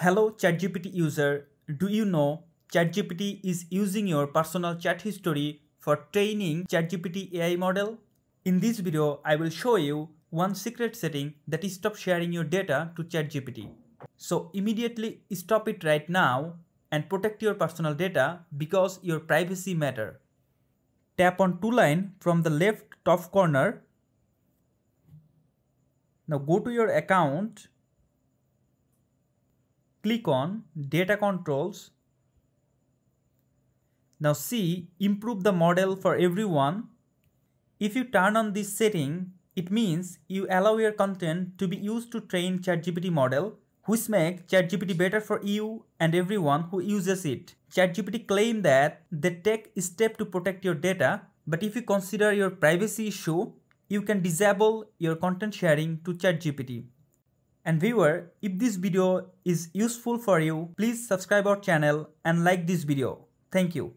Hello ChatGPT user, do you know ChatGPT is using your personal chat history for training ChatGPT AI model? In this video, I will show you one secret setting that is stop sharing your data to ChatGPT. So immediately stop it right now and protect your personal data because your privacy matter. Tap on two line from the left top corner. Now go to your account. Click on Data Controls. Now see Improve the model for everyone. If you turn on this setting, it means you allow your content to be used to train ChatGPT model, which make ChatGPT better for you and everyone who uses it. ChatGPT claim that they take steps to protect your data, but if you consider your privacy issue, you can disable your content sharing to ChatGPT. And viewer, if this video is useful for you, please subscribe our channel and like this video. Thank you.